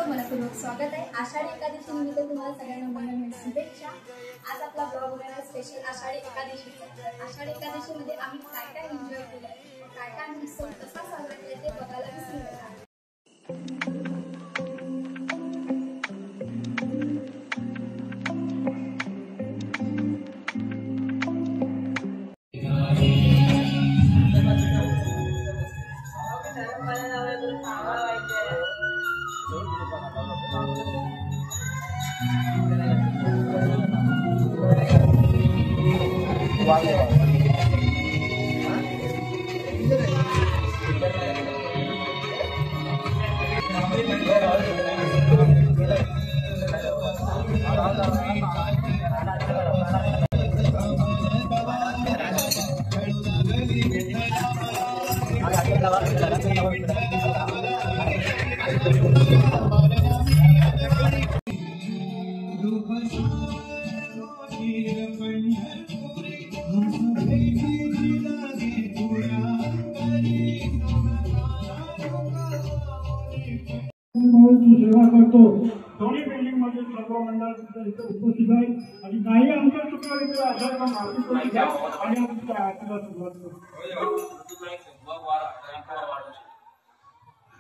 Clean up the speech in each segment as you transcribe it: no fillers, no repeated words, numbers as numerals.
मनपूर्वक स्वागत आहे। आषाढी एकादशी निमित्त तुम्हाला सगळ्यांना मनपूर्वक शुभेच्छा। आज आपला ब्लॉग होणार स्पेशल आषाढी एकादशीचा। आषाढी एकादशीमध्ये आम्ही काय एन्जॉय केलं, काय उत्सव कसा साजरा केला ते बघायला विसरू नका। सेवा करतो दोन्ही बिल्डिंग मध्ये सर्व मंडळ उपस्थित आहे आणि काही आमच्या चुकवणीचे आधार माफी आणि आमच्या आरतीला सुरुवात करतो।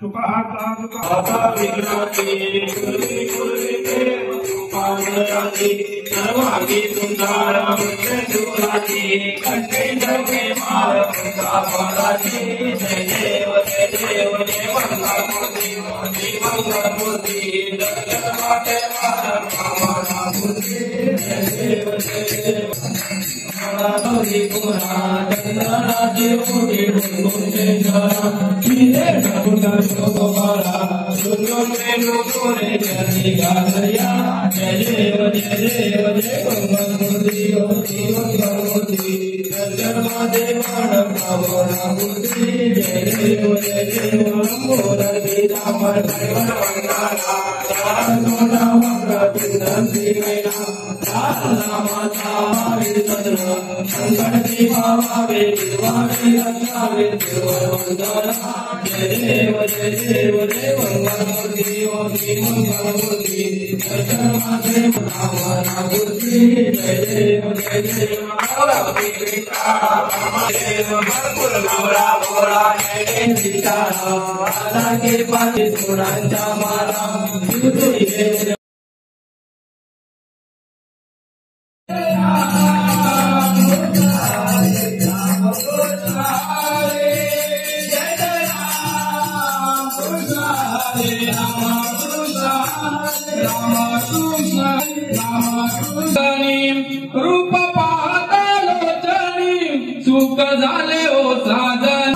चुका हात चुका विघ्नाची कुली कुली देव पावनाची सर्वांगी सुंदर सुराची कंठे जगे मार पावनाची जय देव जय मंगलमूर्ती मंगलमूर्ती जगन्नाथ माता मूर्ती जय देव हरि पुराण चंद्राचे मोठे गुंजे जरा किने समुद्र शोभा सुंदर मेनू तोरे जरी गाया जय देव जय मंगलमूर्ती मंगलमूर्ती जगन्नाथ माता मूर्ति जय देव मूर्ति राम देवर मंगला सोना मंगलती मैना माता चंद्र संकट की बाबा वे दिवाली रक्षा वे देवर वंदना जय देव मंगलमूर्ति मंगलमूर्ति जगन्नाथ माता मूर्ति जय देव के पास सुनांचा मारा रूप पाहता लोचनी सुख झाले ओ साधन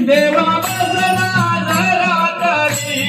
देवा बसला जरा तरी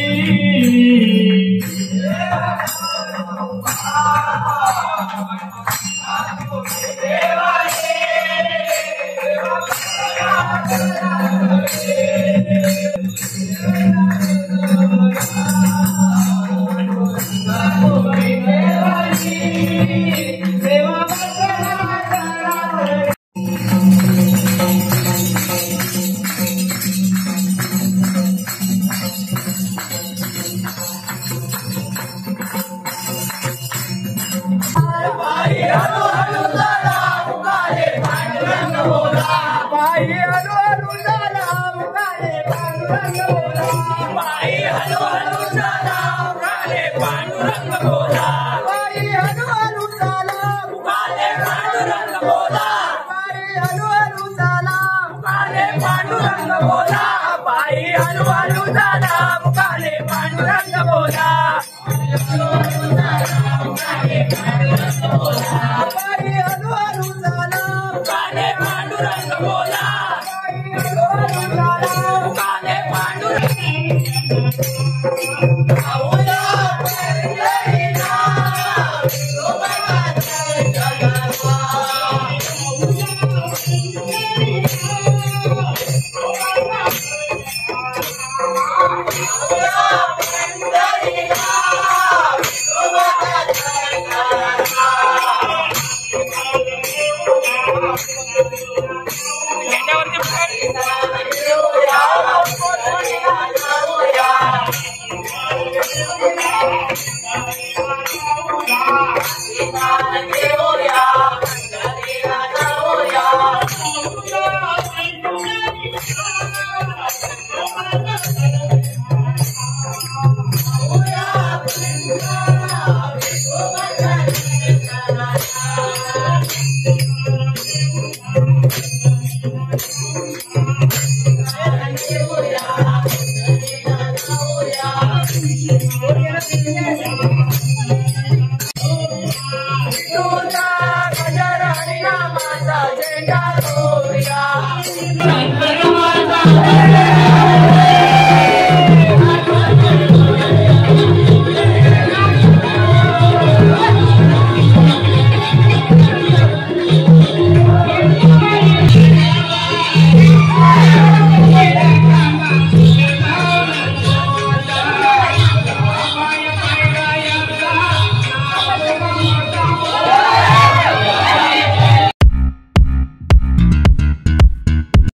पांडुरंग झेंडा